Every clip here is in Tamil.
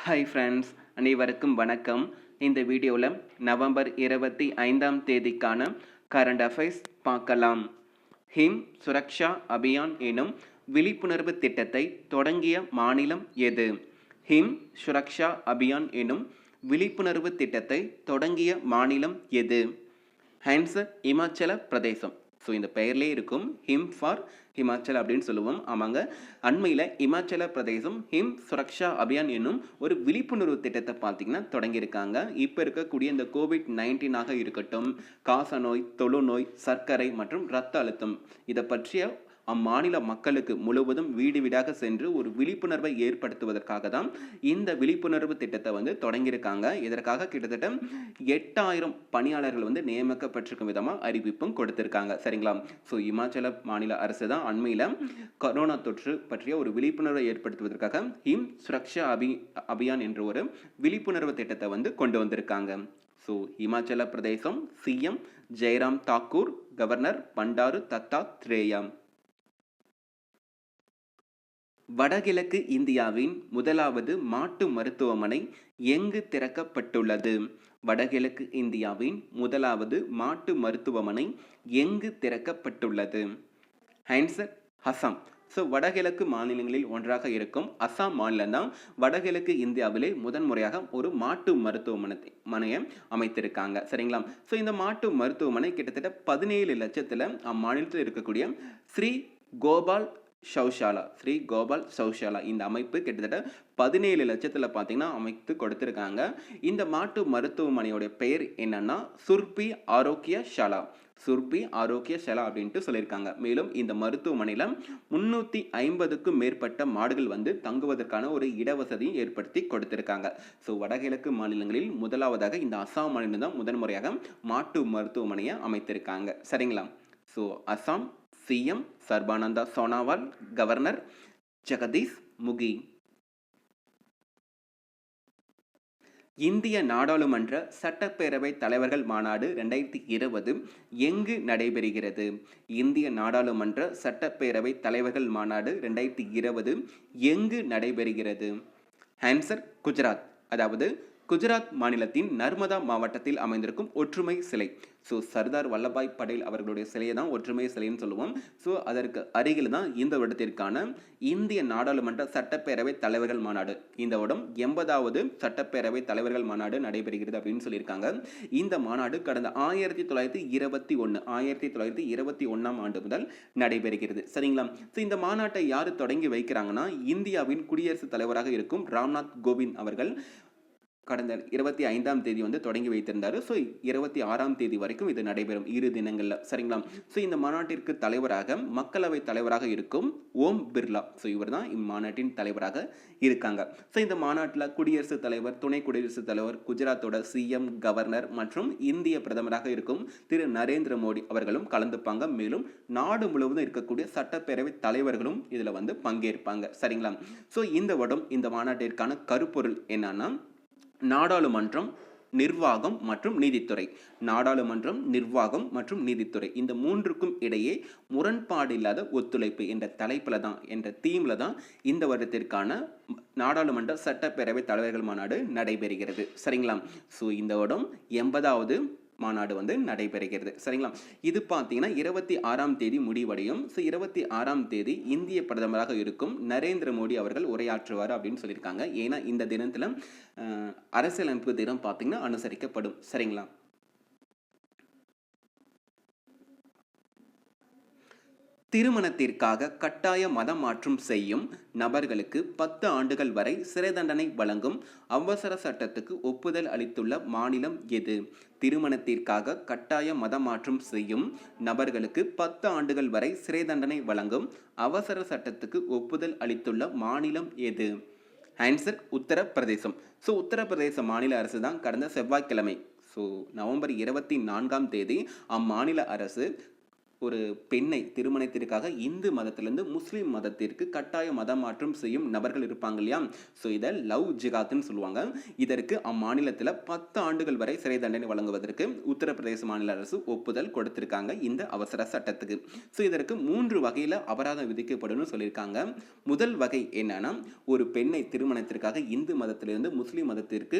ஹாய் ஃப்ரெண்ட்ஸ், அனைவருக்கும் வணக்கம். இந்த வீடியோவில் நவம்பர் 25ஆம் தேதிக்கான கரண்ட் அஃபேர்ஸ் பார்க்கலாம். ஹிம் சுரக்ஷா அபியான் எனும் விழிப்புணர்வு திட்டத்தை தொடங்கிய மாநிலம் எது? ஹிம் சுரக்ஷா அபியான் எனும் விழிப்புணர்வு திட்டத்தை தொடங்கிய மாநிலம் எது? ஆன்சர் இமாச்சல பிரதேசம். ஸோ இந்த பெயர்லேயே இருக்கும் ஹிம் ஃபார் ஹிமாச்சல் அப்படின்னு சொல்லுவோம். ஆமாங்க, அண்மையில் இமாச்சல பிரதேசம் ஹிம் சுரக்ஷா அபியான் என்னும் ஒரு விழிப்புணர்வு திட்டத்தை பார்த்தீங்கன்னா தொடங்கியிருக்காங்க. இப்போ இருக்கக்கூடிய இந்த COVID-19 இருக்கட்டும், காசநோய், தொழுநோய், சர்க்கரை மற்றும் இரத்த அழுத்தம் இதை பற்றிய அம்மாநில மக்களுக்கு முழுவதும் வீடு வீடாக சென்று ஒரு விழிப்புணர்வை ஏற்படுத்துவதற்காக தான் இந்த விழிப்புணர்வு திட்டத்தை தொடங்கியிருக்காங்க. இதற்காக கிட்டத்தட்ட 8000 பணியாளர்கள் நியமிக்கப்பட்டிருக்கும் விதமாக அறிவிப்பும் கொடுத்திருக்காங்க. சரிங்களா? ஸோ இமாச்சல மாநில அரசு தான் அண்மையில் கொரோனா தொற்று பற்றிய ஒரு விழிப்புணர்வை ஏற்படுத்துவதற்காக ஹிம் சுரக்ஷா அபியான் என்ற ஒரு விழிப்புணர்வு திட்டத்தை கொண்டு வந்திருக்காங்க. ஸோ இமாச்சல பிரதேசம் சிஎம் ஜெயராம் தாக்கூர், கவர்னர் பண்டாரு தத்தாத்ரேயா. வடகிழக்கு இந்தியாவின் முதலாவது மாட்டு மருத்துவமனை எங்கு திறக்கப்பட்டுள்ளது? வடகிழக்கு இந்தியாவின் முதலாவது மாட்டு மருத்துவமனை எங்கு திறக்கப்பட்டுள்ளது? ஆன்சர் அசாம். ஸோ வடகிழக்கு மாநிலங்களில் ஒன்றாக இருக்கும் அசாம் மாநிலம் தான் வடகிழக்கு இந்தியாவிலே முதன்முறையாக ஒரு மாட்டு மருத்துவமனையை அமைத்திருக்காங்க. சரிங்களா? ஸோ இந்த மாட்டு மருத்துவமனை கிட்டத்தட்ட 17 லட்சத்தில் அம்மாநிலத்தில் இருக்கக்கூடிய ஸ்ரீ கோபால் சௌஷாலா இந்த அமைப்பு கிட்டத்தட்ட 17 லட்சத்தில் பார்த்தீங்கன்னா அமைத்து கொடுத்துருக்காங்க. இந்த மாட்டு மருத்துவமனையோட பெயர் என்னன்னா சுர்பி ஆரோக்கிய ஷாலா அப்படின்ட்டு சொல்லியிருக்காங்க. மேலும் இந்த மருத்துவமனையில் 350க்கும் மேற்பட்ட மாடுகள் தங்குவதற்கான ஒரு இடவசதியும் ஏற்படுத்தி கொடுத்திருக்காங்க. ஸோ வடகிழக்கு மாநிலங்களில் முதலாவதாக இந்த அசாம் மாநிலம் தான் முதன்முறையாக மாட்டு மருத்துவமனையை அமைத்திருக்காங்க. சரிங்களா? So Assam CM Sarbananda Sonowal, governor Jagdish Mukhi. இந்திய நாடாளுமன்ற சட்டப்பேரவை தலைவர்கள் மாநாடு 2020 எங்கு நடைபெறுகிறது? இந்திய நாடாளுமன்ற சட்டப்பேரவை தலைவர்கள் மாநாடு 2020 எங்கு நடைபெறுகிறது? ஆன்சர் குஜராத். அதாவது குஜராத் மாநிலத்தின் நர்மதா மாவட்டத்தில் அமைந்திருக்கும் ஒற்றுமை சிலை. ஸோ சர்தார் வல்லபாய் படேல் அவர்களுடைய சிலையை தான் ஒற்றுமை சிலைன்னு சொல்லுவோம். ஸோ அதற்கு அருகில் தான் இந்த வருடத்திற்கான இந்திய நாடாளுமன்ற சட்டப்பேரவை தலைவர்கள் மாநாடு, இந்த வருடம் 80வது சட்டப்பேரவை தலைவர்கள் மாநாடு நடைபெறுகிறது அப்படின்னு சொல்லியிருக்காங்க. இந்த மாநாடு கடந்த 1921ஆம் ஆண்டு முதல் நடைபெறுகிறது. சரிங்களா? ஸோ இந்த மாநாட்டை யார் தொடங்கி வைக்கிறாங்கன்னா இந்தியாவின் குடியரசுத் தலைவராக இருக்கும் ராம்நாத் கோவிந்த் அவர்கள் கடந்த 25ஆம் தேதி தொடங்கி வைத்திருந்தார். ஸோ 26ஆம் தேதி வரைக்கும் இது நடைபெறும் 2 தினங்களில். சரிங்களா? ஸோ இந்த மாநாட்டிற்கு தலைவராக மக்களவை தலைவராக இருக்கும் ஓம் பிர்லா. ஸோ இவர் தான் இம்மாநாட்டின் தலைவராக இருக்காங்க. ஸோ இந்த மாநாட்டில் குடியரசுத் தலைவர், துணை குடியரசுத் தலைவர், குஜராத்தோட சிஎம், கவர்னர் மற்றும் இந்திய பிரதமராக இருக்கும் திரு நரேந்திர மோடி அவர்களும் கலந்துப்பாங்க. மேலும் நாடு முழுவதும் இருக்கக்கூடிய சட்டப்பேரவை தலைவர்களும் இதில் பங்கேற்பாங்க. சரிங்களா? ஸோ இந்த வருடம் இந்த மாநாட்டிற்கான கருப்பொருள் என்னன்னா நாடாளுமன்றம், நிர்வாகம் மற்றும் நீதித்துறை இந்த மூன்றுக்கும் இடையே முரண்பாடு இல்லாத ஒத்துழைப்பு என்ற தலைப்பில் தான், என்ற தீமில் தான் இந்த வருடத்திற்கான நாடாளுமன்ற சட்டப்பேரவை தலைவர்கள் மாநாடு நடைபெறுகிறது. சரிங்களா? ஸோ இந்த வருடம் 80வது மாநாடு நடைபெறுகிறது. சரிங்களா? இது பார்த்தீங்கன்னா 26ஆம் தேதி முடிவடையும். ஸோ 26ஆம் தேதி இந்திய பிரதமராக இருக்கும் நரேந்திர மோடி அவர்கள் உரையாற்றுவார் அப்படின்னு சொல்லியிருக்காங்க. ஏன்னா இந்த தினத்தில் அரசியலமைப்பு தினம் பார்த்தீங்கன்னா அனுசரிக்கப்படும். சரிங்களா? திருமணத்திற்காக கட்டாய மத மாற்றம் செய்யும் நபர்களுக்கு 10 ஆண்டுகள் வரை சிறை தண்டனை வழங்கும் அவசர சட்டத்துக்கு ஒப்புதல் அளித்துள்ள மாநிலம் எது? திருமணத்திற்காக கட்டாய மத மாற்றம் செய்யும் நபர்களுக்கு 10 ஆண்டுகள் வரை சிறை தண்டனை வழங்கும் அவசர சட்டத்துக்கு ஒப்புதல் அளித்துள்ள மாநிலம் எது? ஆன்சர் உத்தரப்பிரதேசம். ஸோ உத்தரப்பிரதேச மாநில அரசு தான் கடந்த செவ்வாய்க்கிழமை, ஸோ நவம்பர் 24ஆம் தேதி அம்மாநில அரசு ஒரு பெண்ணை திருமணத்திற்காக இந்து மதத்திலிருந்து முஸ்லீம் மதத்திற்கு கட்டாய மதம் மாற்றம் செய்யும் நபர்கள் இருப்பாங்க இல்லையா? ஸோ இதை லவ் ஜிகாத்னு சொல்லுவாங்க. இதற்கு அம்மாநிலத்தில் 10 ஆண்டுகள் வரை சிறை தண்டனை வழங்குவதற்கு உத்தரப்பிரதேச மாநில அரசு ஒப்புதல் கொடுத்திருக்காங்க இந்த அவசர சட்டத்துக்கு. ஸோ இதற்கு 3 வகையில் அபராதம் விதிக்கப்படும் சொல்லியிருக்காங்க. முதல் வகை என்னன்னா, ஒரு பெண்ணை திருமணத்திற்காக இந்து மதத்திலிருந்து முஸ்லீம் மதத்திற்கு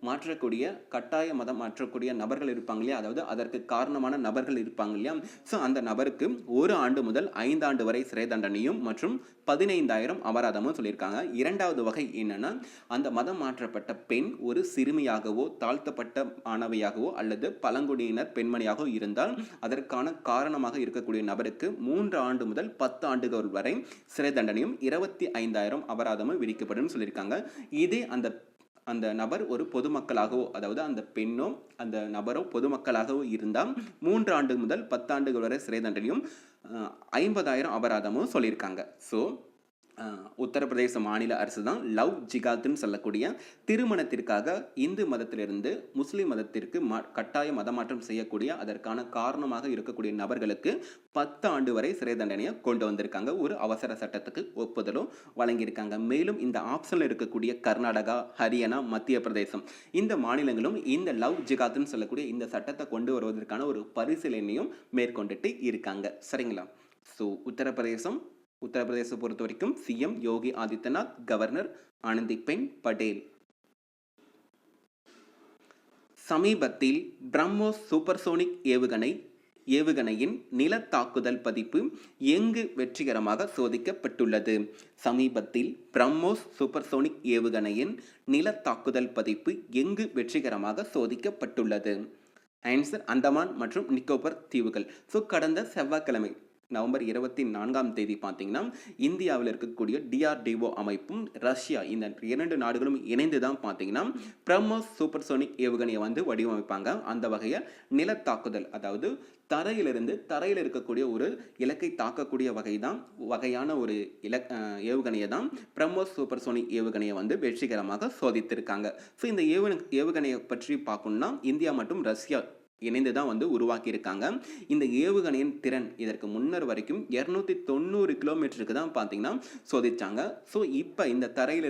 மாற்றக்கூடிய கட்டாய மதம் மாற்றக்கூடிய நபர்கள் இருப்பாங்க இல்லையா? அதாவது அதற்கு காரணமான நபர்கள் இருப்பாங்க இல்லையா? ஸோ அந்த நபருக்கு 1 ஆண்டு முதல் 5 ஆண்டு வரை சிறை தண்டனையும் மற்றும் 15,000 அபராதமும் சொல்லியிருக்காங்க. இரண்டாவது வகை என்னன்னா, அந்த மதம் மாற்றப்பட்ட பெண் ஒரு சிறுமியாகவோ தாழ்த்தப்பட்ட மாணவியாகவோ அல்லது பழங்குடியினர் பெண்மணியாகவோ இருந்தால் அதற்கான காரணமாக இருக்கக்கூடிய நபருக்கு 3 ஆண்டு முதல் 10 ஆண்டுகள் வரை சிறை தண்டனையும் 25,000 அபராதமும் விதிக்கப்படும் சொல்லியிருக்காங்க. இதே அந்த நபர் ஒரு பொதுமக்களாகவோ, அதாவது அந்த பெண்ணோ அந்த நபரோ பொதுமக்களாகவோ இருந்தால் 3 ஆண்டு முதல் 10 ஆண்டுகள் வரை சிறை தண்டனையும் 50,000 அபராதமும் சொல்லியிருக்காங்க. ஸோ உத்தரப்பிரதேச மாநில அரசு தான் லவ் ஜிகாத்னு சொல்லக்கூடிய திருமணத்திற்காக இந்து மதத்திலிருந்து முஸ்லீம் மதத்திற்கு கட்டாய மதமாற்றம் செய்யக்கூடிய அதற்கான காரணமாக இருக்கக்கூடிய நபர்களுக்கு 10 ஆண்டு வரை சிறை தண்டனையை கொண்டு வந்திருக்காங்க. ஒரு அவசர சட்டத்துக்கு ஒப்புதலும் வழங்கியிருக்காங்க. மேலும் இந்த ஆப்ஷனில் இருக்கக்கூடிய கர்நாடகா, ஹரியானா, மத்திய பிரதேசம் இந்த மாநிலங்களும் இந்த லவ் ஜிகாத்னு சொல்லக்கூடிய இந்த சட்டத்தை கொண்டு வருவதற்கான ஒரு பரிசீலனையும் மேற்கொண்டுட்டு இருக்காங்க. சரிங்களா? ஸோ உத்தரப்பிரதேசம் பொறுத்த வரைக்கும் சிஎம் யோகி ஆதித்யநாத், கவர்னர் ஆனந்திபென் படேல். சமீபத்தில் பிரம்மோஸ் சூப்பர்சோனிக் ஏவுகணையின் நில தாக்குதல் பதிப்பு எங்கு வெற்றிகரமாக சோதிக்கப்பட்டுள்ளது? சமீபத்தில் பிரம்மோஸ் சூப்பர்சோனிக் ஏவுகணையின் நில தாக்குதல் பதிப்பு எங்கு வெற்றிகரமாக சோதிக்கப்பட்டுள்ளது? ஆன்சர் அந்தமான் மற்றும் நிக்கோபர் தீவுகள். ஸோ கடந்த செவ்வாய்க்கிழமை நவம்பர் 24ஆம் தேதி பார்த்தீங்கன்னா, இந்தியாவில் இருக்கக்கூடிய DRDO அமைப்பும் ரஷ்யா இந்த 2 நாடுகளும் இணைந்து தான் பார்த்தீங்கன்னா பிரம்மோஸ் சூப்பர்சோனிக் ஏவுகணையை வடிவமைப்பாங்க. அந்த வகையில் நிலத்தாக்குதல், அதாவது தரையில் இருக்கக்கூடிய ஒரு இலக்கை தாக்கக்கூடிய வகையான ஒரு ஏவுகணையை தான் பிரம்மோஸ் சூப்பர்சோனிக் ஏவுகணையை வெற்றிகரமாக சோதித்திருக்காங்க. ஸோ இந்த ஏவுகணையை பற்றி பார்க்கணும்னா இந்தியா மற்றும் ரஷ்யா இணைந்து தான் உருவாக்கி இருக்காங்க. இந்த ஏவுகணையின் திறன் இதற்கு முன்னர் வரைக்கும் 290 கிலோமீட்டருக்கு தான் பார்த்தீங்கன்னா சோதிச்சாங்க. ஸோ இப்போ இந்த தரையில்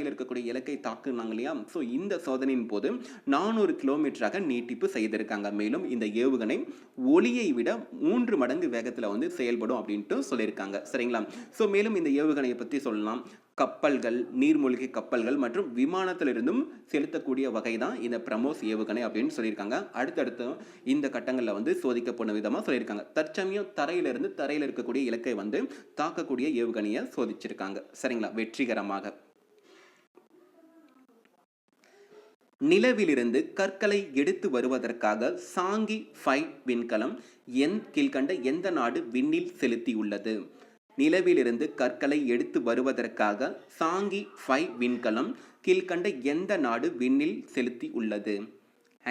இருக்கக்கூடிய இலக்கை தாக்குனாங்க இல்லையா? ஸோ இந்த சோதனையின் போது 400 கிலோமீட்டராக நீட்டிப்பு செய்திருக்காங்க. மேலும் இந்த ஏவுகணை ஒளியை விட 3 மடங்கு வேகத்தில் செயல்படும் அப்படின்ட்டு சொல்லியிருக்காங்க. சரிங்களா? ஸோ மேலும் இந்த ஏவுகணையை பற்றி சொல்லலாம். கப்பல்கள், நீர்மூழ்கி கப்பல்கள் மற்றும் விமானத்திலிருந்தும் செலுத்தக்கூடிய வகை தான் இந்த பிரம்மோஸ் ஏவுகணை அப்படின்னு சொல்லியிருக்காங்க. அடுத்தடுத்து இந்த கட்டங்களில் சோதிக்கப்படும் விதமாக சொல்லியிருக்காங்க. தற்சமயம் தரையில் இருக்கக்கூடிய இலக்கை தாக்கக்கூடிய ஏவுகணையை சோதிச்சிருக்காங்க. சரிங்களா? வெற்றிகரமாக. நிலவிலிருந்து கற்களை எடுத்து வருவதற்காக சாங்கி 5 விண்கலம் கீழ்கண்ட எந்த நாடு விண்ணில் செலுத்தியுள்ளது? நிலவிலிருந்து கற்களை எடுத்து வருவதற்காக சாங்கி 5 விண்கலம் கீழ்கண்ட எந்த நாடு விண்ணில் செலுத்தி உள்ளது?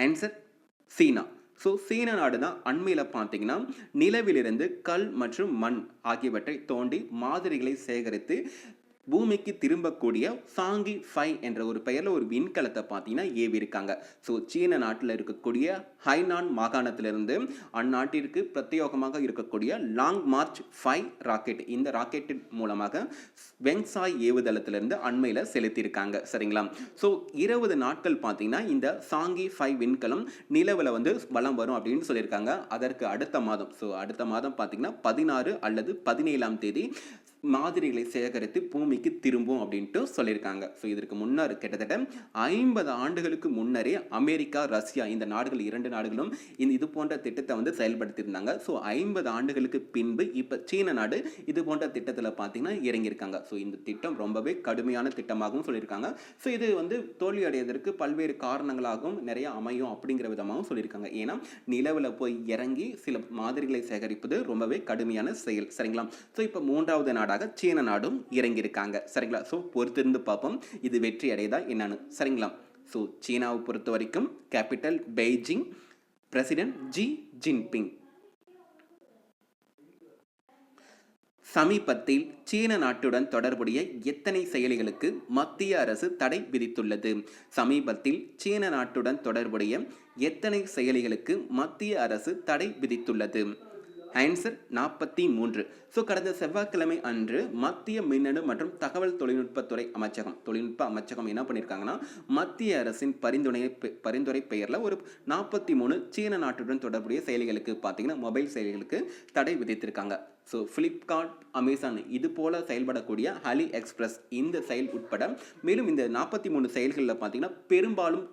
ஆன்சர் சீனா. ஸோ சீன நாடு தான் அண்மையில் பார்த்தீங்கன்னா நிலவிலிருந்து கல் மற்றும் மண் ஆகியவற்றை தோண்டி மாதிரிகளை சேகரித்து பூமிக்கு திரும்பக்கூடிய சாங்கி 5 என்ற ஒரு பெயரில் ஒரு விண்கலத்தை பார்த்தீங்கன்னா ஏவி இருக்காங்க. ஸோ சீன நாட்டில் இருக்கக்கூடிய ஹைனான் மாகாணத்திலிருந்து அந்நாட்டிற்கு பிரத்யேகமாக இருக்கக்கூடிய லாங் மார்ச் 5 ராக்கெட், இந்த ராக்கெட்டின் மூலமாக வெங்சாய் ஏவுதளத்திலிருந்து அண்மையில் செலுத்தியிருக்காங்க. சரிங்களா? ஸோ 20 நாட்கள் பார்த்தீங்கன்னா இந்த சாங்கி 5 விண்கலம் நிலவில் வலம் வரும் அப்படின்னு சொல்லியிருக்காங்க. அதற்கு அடுத்த மாதம் பார்த்தீங்கன்னா 16 அல்லது 17ஆம் தேதி மாதிரிகளை சேகரித்து பூமிக்கு திரும்பும் அப்படின்ட்டு சொல்லியிருக்காங்க. ஸோ இதற்கு முன்னர் கிட்டத்தட்ட 50 ஆண்டுகளுக்கு முன்னரே அமெரிக்கா, ரஷ்யா இந்த நாடுகள் 2 நாடுகளும் இது போன்ற திட்டத்தை செயல்படுத்தியிருந்தாங்க. ஸோ 50 ஆண்டுகளுக்கு பின்பு இப்போ சீன நாடு இது போன்ற திட்டத்தில் பார்த்தீங்கன்னா இறங்கியிருக்காங்க. ஸோ இந்த திட்டம் ரொம்பவே கடுமையான திட்டமாகவும் சொல்லியிருக்காங்க. ஸோ இது தோல்வி அடைவதற்கு பல்வேறு காரணங்களாகவும் நிறைய அமையும் அப்படிங்கிற விதமாகவும் சொல்லியிருக்காங்க. ஏன்னா நிலவில் போய் இறங்கி சில மாதிரிகளை சேகரிப்பது ரொம்பவே கடுமையான செயல். சரிங்களா? ஸோ இப்போ 3வது நாடாக சீன நாடும் இறங்கியிருக்காங்க. சரிங்களா? ஸோ பொறுத்திருந்து பார்ப்போம் இது வெற்றி அடையதா என்னன்னு. சரிங்களா? ஸோ சீனாவை பொறுத்த வரைக்கும் capital Beijing, president Xi Jinping. சமீபத்தில் சீன நாட்டுடன் தொடர்புடைய எத்தனை செயலிகளுக்கு மத்திய அரசு தடை விதித்துள்ளது? சமீபத்தில் சீன நாட்டுடன் தொடர்புடைய எத்தனை செயலிகளுக்கு மத்திய அரசு தடை விதித்துள்ளது? ஆன்சர் 43. ஸோ கடந்த செவ்வாய்க்கிழமை அன்று மத்திய மின்னணு மற்றும் தகவல் தொழில்நுட்ப அமைச்சகம் என்ன பண்ணியிருக்காங்கன்னா, மத்திய அரசின் பரிந்துரை பெயரில் ஒரு 43 சீன நாட்டுடன் தொடர்புடைய செயலிகளுக்கு பார்த்தீங்கன்னா மொபைல் செயலிகளுக்கு தடை விதித்திருக்காங்க. ஸோ ஃப்ளிப்கார்ட், அமேசான் இது போல செயல்படக்கூடிய அலி எக்ஸ்பிரஸ் இந்த செயல் உட்பட மேலும் இந்த 43 செயல்களில் பார்த்தீங்கன்னா பெரும்பாலும்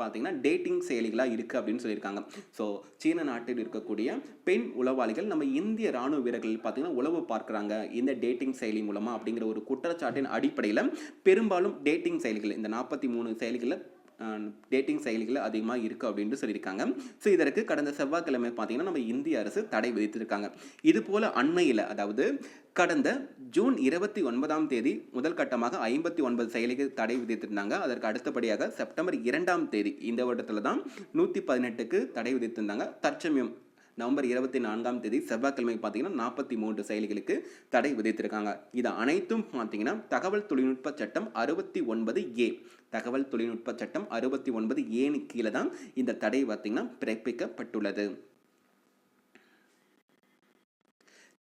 பார்த்தீங்கன்னா டேட்டிங் செயலிகளாக இருக்குது அப்படின்னு சொல்லியிருக்காங்க. ஸோ சீன நாட்டில் இருக்கக்கூடிய பெண் உளவாளிகள் நம்ம இந்திய ராணுவ வீரர்கள் பார்த்தீங்கன்னா உளவு பார்க்குறாங்க இந்த டேட்டிங் செயலி மூலமாக அப்படிங்கிற ஒரு குற்றச்சாட்டின் அடிப்படையில் பெரும்பாலும் டேட்டிங் செயலிகள் இந்த 43 செயலிகளில் டேட்டிங் செயலிகள் அதிகமாக இருக்குது அப்படின்னு சொல்லியிருக்காங்க. ஸோ இதற்கு கடந்த செவ்வாய்க்கிழமை பார்த்தீங்கன்னா நம்ம இந்திய அரசு தடை விதித்திருக்காங்க. இது போல அண்மையில் அதாவது கடந்த ஜூன் 29ஆம் தேதி முதல் கட்டமாக 59 செயலிகள் தடை விதித்திருந்தாங்க. அதற்கு அடுத்தபடியாக செப்டம்பர் 2ஆம் தேதி இந்த வருடத்தில் தான் 118க்கு தடை விதித்திருந்தாங்க. தற்சமயம் நவம்பர் 24ஆம் தேதி செவ்வாய்க்கிழமை பார்த்தீங்கன்னா 43 செயலிகளுக்கு தடை விதித்திருக்காங்க. இது அனைத்தும் பார்த்தீங்கன்னா தகவல் தொழில்நுட்ப சட்டம் 69A தகவல் தொழில்நுட்ப சட்டம் 69A கீழே தான் இந்த தடை பார்த்தீங்கன்னா பிறப்பிக்கப்பட்டுள்ளது.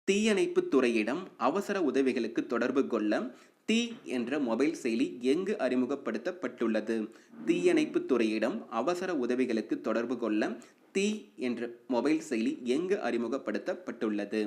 தீயணைப்பு துறையிடம் அவசர உதவிகளுக்கு தொடர்பு கொள்ள தீ என்ற மொபைல் செயலி எங்கு அறிமுகப்படுத்தப்பட்டுள்ளது? தீயணைப்பு துறையிடம் அவசர உதவிகளுக்கு தொடர்பு கொள்ள தீ என்ற மொபைல் செயலி எங்கு அறிமுகப்படுத்தப்பட்டுள்ளது?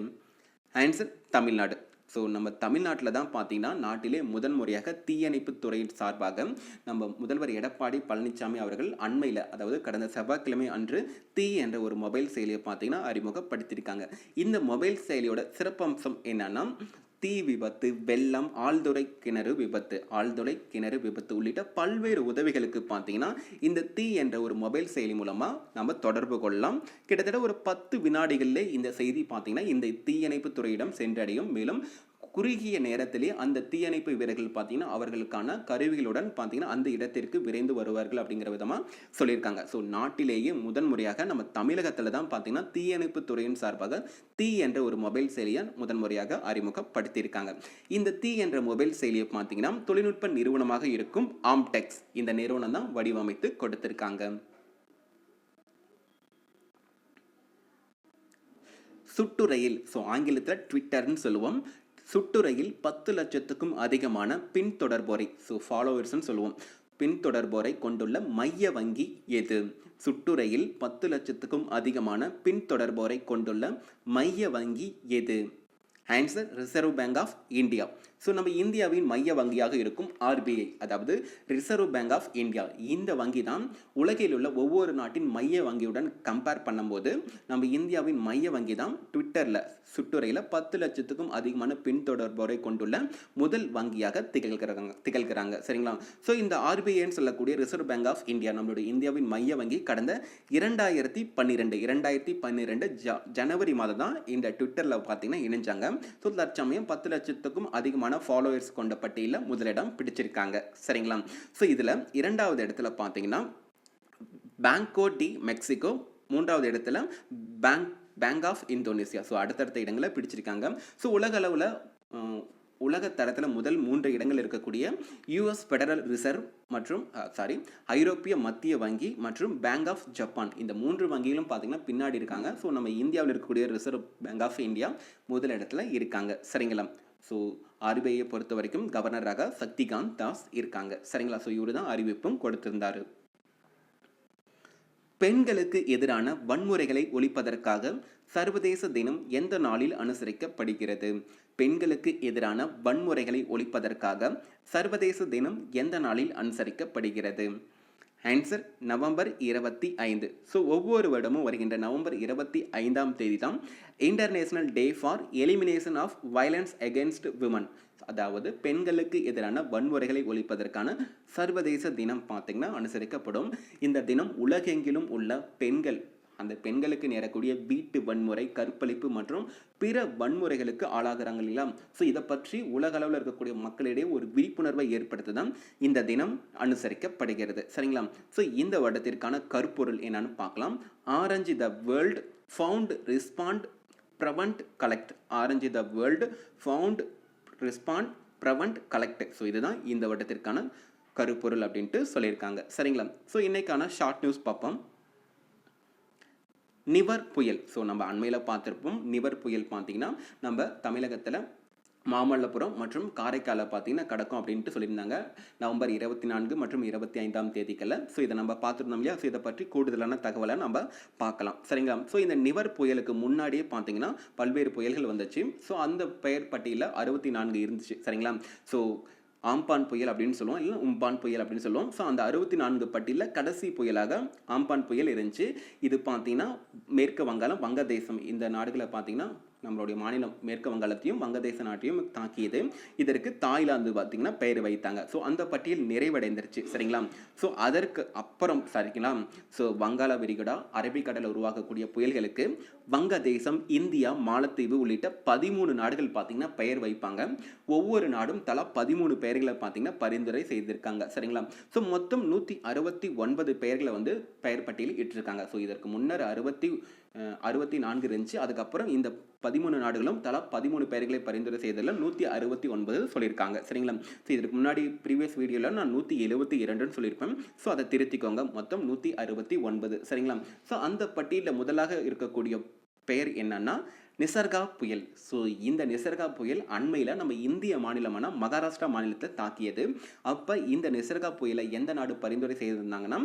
ஆன்சர் தமிழ்நாடு. ஸோ நம்ம தமிழ்நாட்டில் தான் பார்த்தீங்கன்னா நாட்டிலே முதன்முறையாக தீயணைப்பு துறையின் சார்பாக நம்ம முதல்வர் எடப்பாடி பழனிசாமி அவர்கள் அண்மையில் அதாவது கடந்த செவ்வாய்க்கிழமை அன்று தீ என்ற ஒரு மொபைல் செயலியை பார்த்தீங்கன்னா அறிமுகப்படுத்தியிருக்காங்க. இந்த மொபைல் செயலியோட சிறப்பம்சம் என்னன்னா தீ விபத்து, வெள்ளம், ஆழ்துளை கிணறு விபத்து உள்ளிட்ட பல்வேறு உதவிகளுக்கு பார்த்தீங்கன்னா இந்த தீ என்ற ஒரு மொபைல் செயலி மூலமாக நம்ம தொடர்பு கொள்ளலாம். கிட்டத்தட்ட ஒரு 10 வினாடிகளிலே இந்த செய்தி பார்த்தீங்கன்னா இந்த தீயணைப்பு துறையிடம் சென்றடையும். மேலும் குறுகிய நேரத்திலே அந்த தீயணைப்பு வீரர்கள் பார்த்தீங்கன்னா அவர்களுக்கான கருவிகளுடன் பார்த்தீங்கன்னா அந்த இடத்திற்கு விரைந்து வருவார்கள் அப்படிங்கிற விதமாக சொல்லியிருக்காங்க. ஸோ நாட்டிலேயே முதன்முறையாக நம்ம தமிழகத்தில் தான் பார்த்தீங்கன்னா தீயணைப்பு துறையின் சார்பாக தீ என்ற ஒரு மொபைல் செயலியை முதன்முறையாக அறிமுகப்படுத்தியிருக்காங்க. இந்த தீ என்ற மொபைல் செயலியை பார்த்தீங்கன்னா தொழில்நுட்ப நிறுவனமாக இருக்கும் ஆம்டெக்ஸ் இந்த நிறுவனம் தான் வடிவமைத்து கொடுத்திருக்காங்க. சுட்டுரையில் ஸோ ஆங்கிலத்தில் ட்விட்டர்னு சொல்லுவோம். சுட்டுரையில் 10 லட்சத்துக்கும் அதிகமான பின்தொடர்போரை ஸோ ஃபாலோவர்ஸ்ன்னு சொல்லுவோம் பின்தொடர்போரை கொண்டுள்ள மைய வங்கி எது? சுட்டுரையில் 10 லட்சத்துக்கும் அதிகமான பின்தொடர்போரை கொண்டுள்ள மைய வங்கி எது? Answer reserve bank of India. So நம்ம இந்தியாவின் மைய வங்கியாக இருக்கும் RBI அதாவது ரிசர்வ் பேங்க் ஆஃப் இந்தியா இந்த வங்கி தான் உலகில் உள்ள ஒவ்வொரு நாட்டின் மைய வங்கியுடன் கம்பேர் பண்ணும்போது நம்ம இந்தியாவின் மைய வங்கி தான் ட்விட்டரில் சுட்டுரையில் 10 லட்சத்துக்கும் அதிகமான பின்தொடர்போரை கொண்டுள்ள முதல் வங்கியாக திகழ்கிறாங்க. சரிங்களா? ஸோ இந்த RBIன்னு சொல்லக்கூடிய ரிசர்வ் பேங்க் ஆஃப் இந்தியா நம்மளுடைய இந்தியாவின் மைய வங்கி கடந்த 2012 ஜனவரி மாதம் தான் இந்த ட்விட்டரில் பார்த்தீங்கன்னா இணைஞ்சாங்க. ஸோ தற்சமயம் 10 லட்சத்துக்கும் அதிகமான ஃபாலோவர்ஸ் கொண்ட பட்டியலில் முதலிடம் பிடிச்சிருக்காங்க. சரிங்களா? ஸோ இதில் 2வது இடத்துல பார்த்தீங்கன்னா பேங்கோ டி மெக்சிகோ, 3வது இடத்துல பேங்க் ஆஃப் இந்தோனேசியா. ஸோ அடுத்தடுத்த இடங்களை பிடிச்சிருக்காங்க. ஸோ உலக தரத்தில் முதல் 3 இடங்கள் இருக்கக்கூடிய US ஃபெடரல் ரிசர்வ் மற்றும் ஐரோப்பிய மத்திய வங்கி மற்றும் பேங்க் ஆஃப் ஜப்பான் இந்த 3 வங்கிகளும் பார்த்தீங்கன்னா பின்னாடி இருக்காங்க. ஸோ நம்ம இந்தியாவில் இருக்கக்கூடிய ரிசர்வ் பேங்க் ஆஃப் இந்தியா முதல் இடத்துல இருக்காங்க. சரிங்களா? ஸோ RBIயை பொறுத்த வரைக்கும் கவர்னராக சக்திகாந்த் தாஸ் இருக்காங்க. சரிங்களா? ஸோ இவரு தான் அறிவிப்பும் கொடுத்திருந்தாரு. பெண்களுக்கு எதிரான வன்முறைகளை ஒழிப்பதற்காக சர்வதேச தினம் எந்த நாளில் அனுசரிக்கப்படுகிறது? பெண்களுக்கு எதிரான வன்முறைகளை ஒழிப்பதற்காக சர்வதேச தினம் எந்த நாளில் அனுசரிக்கப்படுகிறது? Answer November 25. ஸோ ஒவ்வொரு வருடமும் வருகின்ற நவம்பர் 25ஆம் தேதி தான் international day for elimination of violence against women அதாவது பெண்களுக்கு எதிரான வன்முறைகளை ஒழிப்பதற்கான சர்வதேச தினம் பார்த்தீங்கன்னா அனுசரிக்கப்படும். இந்த தினம் உலகெங்கிலும் உள்ள பெண்கள் அந்த பெண்களுக்கு நேரக்கூடிய வீட்டு வன்முறை, கற்பழிப்பு மற்றும் பிற வன்முறைகளுக்கு ஆளாகிறாங்க இல்லையா? ஸோ இதை பற்றி உலக அளவில் இருக்கக்கூடிய மக்களிடையே ஒரு விழிப்புணர்வை ஏற்படுத்த இந்த தினம் அனுசரிக்கப்படுகிறது. சரிங்களா? ஸோ இந்த வருடத்திற்கான கருப்பொருள் என்னன்னு பார்க்கலாம். Orange the world found respond prevent collect. Orange the world found respond prevent collect. So இதுதான் இந்த வருடத்திற்கான கருப்பொருள் அப்படின்ட்டு சொல்லியிருக்காங்க. சரிங்களா? ஸோ இன்னைக்கான ஷார்ட் நியூஸ் பார்ப்போம். நிவர் புயல். ஸோ நம்ம அண்மையில் பார்த்துருப்போம். நிவர் புயல் பார்த்தீங்கன்னா நம்ம தமிழகத்தில் மாமல்லபுரம் மற்றும் காரைக்காலை பார்த்தீங்கன்னா கடக்கும் அப்படின்ட்டு சொல்லியிருந்தாங்க நவம்பர் 24 மற்றும் 25ஆம் தேதிகளில். ஸோ இதை நம்ம பார்த்துருந்தோம் இல்லையா. ஸோ இதை பற்றி கூடுதலான தகவலை நம்ம பார்க்கலாம் சரிங்களா. ஸோ இந்த நிவர் புயலுக்கு முன்னாடியே பார்த்தீங்கன்னா பல்வேறு புயல்கள் வந்துச்சு. ஸோ அந்த பெயர் பட்டியலில் 64 இருந்துச்சு சரிங்களா. ஸோ ஆம்பான் புயல் அப்படின்னு சொல்லுவோம், இல்லை உம்பான் புயல் அப்படின்னு சொல்லுவோம். ஸோ அந்த 64 பட்டியலில் கடைசி புயலாக ஆம்பான் புயல் இருந்துச்சு. இது பார்த்தீங்கன்னா மேற்கு வங்காளம், வங்கதேசம் இந்த நாடுகளை பார்த்தீங்கன்னா நம்மளுடைய மாநிலம் மேற்கு வங்காளத்தையும் வங்கதேச நாட்டையும் தாக்கியது. இதற்கு தாய்லாந்து பார்த்தீங்கன்னா பெயர் வைத்தாங்க. ஸோ அந்த பட்டியல் நிறைவடைந்துருச்சு சரிங்களா. ஸோ அதற்கு அப்புறம் சரிங்களா. ஸோ வங்காள விரிகுடா, அரபிக்கடலில் உருவாகக்கூடிய புயல்களுக்கு வங்கதேசம், இந்தியா, மாலத்தீவு உள்ளிட்ட 13 நாடுகள் பார்த்தீங்கன்னா பெயர் வைப்பாங்க. ஒவ்வொரு நாடும் தலா 13 பெயர்களை பார்த்தீங்கன்னா பரிந்துரை செய்திருக்காங்க சரிங்களா. ஸோ மொத்தம் 169 பெயர்களை வந்து பெயர் பட்டியலில் இட்டிருக்காங்க. ஸோ இதற்கு முன்னர் 64 இருந்துச்சு. அதுக்கப்புறம் இந்த 13 நாடுகளும் தலா 13 பெயர்களை பரிந்துரை செய்ததில் 169 சொல்லியிருக்காங்க சரிங்களா. ஸோ இதற்கு முன்னாடி ப்ரீவியஸ் வீடியோவில் நான் 172 சொல்லியிருப்பேன். ஸோ அதை திருத்திக்கோங்க, மொத்தம் 169 சரிங்களா. ஸோ அந்த பட்டியலில் முதலாக இருக்கக்கூடிய பெயர் என்னன்னா நிசர்கா புயல். ஸோ இந்த நிசர்கா புயல் அண்மையில் நம்ம இந்திய மாநிலமான மகாராஷ்டிரா மாநிலத்தை தாக்கியது. அப்போ இந்த நிசர்கா புயலை எந்த நாடு பரிந்துரை செய்திருந்தாங்கன்னா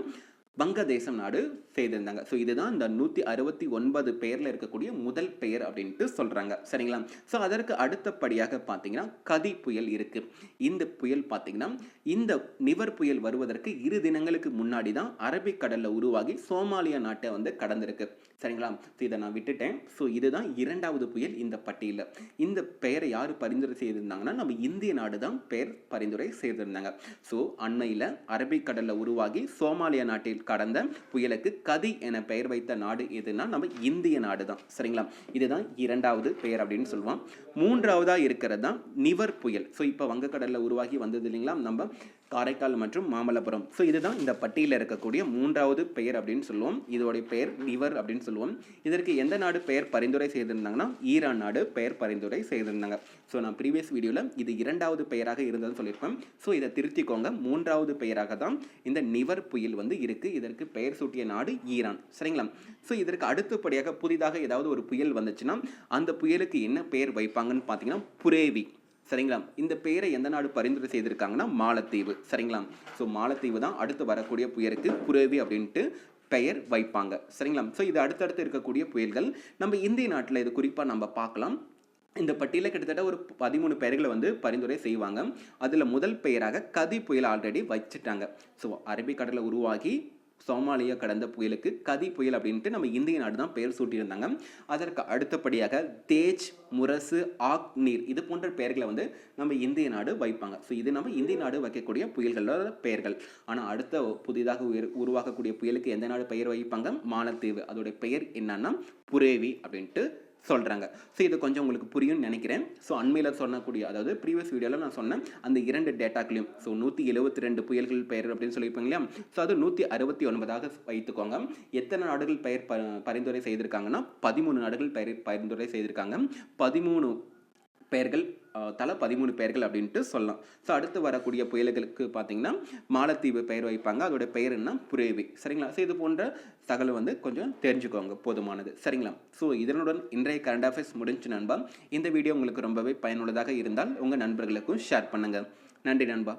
வங்கதேசம் நாடு செய்திருந்தாங்க. ஸோ இதுதான் இந்த 169 பெயரில் இருக்கக்கூடிய முதல் பெயர் அப்படின்ட்டு சொல்கிறாங்க சரிங்களா. ஸோ அதற்கு அடுத்தபடியாக பார்த்தீங்கன்னா கதி புயல் இருக்குது. இந்த புயல் பார்த்தீங்கன்னா இந்த நிவர் புயல் வருவதற்கு 2 தினங்களுக்கு முன்னாடி தான் அரபிக்கடலில் உருவாகி சோமாலியா நாட்டை வந்து கடந்திருக்கு சரிங்களா. ஸோ இதை நான் விட்டுட்டேன். ஸோ இதுதான் 2வது புயல் இந்த பட்டியலில். இந்த பெயரை யார் பரிந்துரை செய்திருந்தாங்கன்னா நம்ம இந்திய நாடு தான் பெயர் பரிந்துரை செய்திருந்தாங்க. ஸோ அண்மையில் அரபிக்கடலில் உருவாகி சோமாலியா நாட்டில் கடந்த புயலுக்கு கதி என பெயர் வைத்த நாடு எதுனா நம்ம இந்திய நாடு தான் சரிங்களா. இதுதான் 2வது பெயர் அப்படின்னு சொல்லுவோம். 3வதா இருக்கிறது தான் நிவர் புயல். ஸோ இப்போ வங்கக்கடலில் உருவாகி வந்தது இல்லைங்களா நம்ம காரைக்கால் மற்றும் மாமல்லபுரம். ஸோ இதுதான் இந்த பட்டியலில் இருக்கக்கூடிய 3வது பெயர் அப்படின்னு சொல்லுவோம். இதோடைய பெயர் நிவர் அப்படின்னு சொல்லுவோம். இதற்கு எந்த நாடு பெயர் பரிந்துரை செய்திருந்தாங்கன்னா ஈரான் நாடு பெயர் பரிந்துரை செய்திருந்தாங்க. ஸோ நான் ப்ரீவியஸ் வீடியோவில் இது 2வது பெயராக இருந்ததுன்னு சொல்லியிருப்பேன். ஸோ இதை திருத்திக்கோங்க, 3வது பெயராக தான் இந்த நிவர் புயல் வந்து இருக்குது. இதற்கு பெயர் சூட்டிய நாடு ஈரான் சரிங்களா. ஸோ இதற்கு அடுத்தபடியாக புதிதாக ஏதாவது ஒரு புயல் வந்துச்சுன்னா அந்த புயலுக்கு என்ன பெயர் வைப்பாங்கன்னு பார்த்தீங்கன்னா புரேவி சரிங்களா. இந்த பெயரை எந்த நாடு பரிந்துரை செய்திருக்காங்கன்னா மாலத்தீவு சரிங்களா. ஸோ மாலத்தீவு தான் அடுத்து வரக்கூடிய புயலுக்கு புரேவி அப்படின்ட்டு பெயர் வைப்பாங்க சரிங்களா. ஸோ இது அடுத்தடுத்து இருக்கக்கூடிய புயல்கள் நம்ம இந்திய நாட்டில் இது குறிப்பாக நம்ம பார்க்கலாம். இந்த பட்டியலில் கிட்டத்தட்ட ஒரு 13 பெயர்களை வந்து பரிந்துரை செய்வாங்க. அதில் முதல் பெயராக கதி புயல் ஆல்ரெடி வச்சுட்டாங்க. ஸோ அரபிக்கடலில் உருவாகி சோமாலியா கடந்த புயலுக்கு கதி புயல் அப்படின்ட்டு நம்ம இந்திய நாடு தான் பெயர் சூட்டியிருந்தாங்க. அதற்கு அடுத்தபடியாக தேஜ், முரசு, ஆக் நீர் இது போன்ற பெயர்களை வந்து நம்ம இந்திய நாடு வைப்பாங்க. ஸோ இது நம்ம இந்திய நாடு வைக்கக்கூடிய புயல்களோட பெயர்கள். ஆனால் அடுத்த புதிதாக உருவாக்கக்கூடிய புயலுக்கு எந்த நாடு பெயர் வைப்பாங்க? மாலத்தீவு. அதோடைய பெயர் என்னன்னா புரேவி அப்படின்ட்டு சொல்கிறாங்க. ஸோ இது கொஞ்சம் உங்களுக்கு புரியும்னு நினைக்கிறேன். ஸோ அண்மையில் சொன்னக்கூடிய அதாவது ப்ரீவியஸ் வீடியோவில் நான் சொன்னேன் அந்த 2 டேட்டாக்களையும். ஸோ 172 புயல்கள் பெயர் அப்படின்னு சொல்லியிருப்பீங்க இல்லையா. ஸோ அது 169ஆக வைத்துக்கோங்க. எத்தனை நாடுகள் பெயர் பரிந்துரை செய்திருக்காங்கன்னா 13 நாடுகள் பெயர் பரிந்துரை செய்திருக்காங்க. 13 பெயர்கள் தலா 13 பெயர்கள் அப்படின்ட்டு சொல்லலாம். ஸோ அடுத்து வரக்கூடிய புயல்களுக்கு பார்த்தீங்கன்னா மாலத்தீவு பெயர் வைப்பாங்க. அதோட பெயர் என்ன? புரேவி சரிங்களா. ஸோ இது போன்ற தகவல் வந்து கொஞ்சம் தெரிஞ்சுக்கோங்க, போதுமானது சரிங்களா. ஸோ இதனுடன் இன்றைய கரண்ட் அஃபேர்ஸ் முடிஞ்சு நண்பா. இந்த வீடியோ உங்களுக்கு ரொம்பவே பயனுள்ளதாக இருந்தால் உங்கள் நண்பர்களுக்கும் ஷேர் பண்ணுங்கள். நன்றி நண்பா.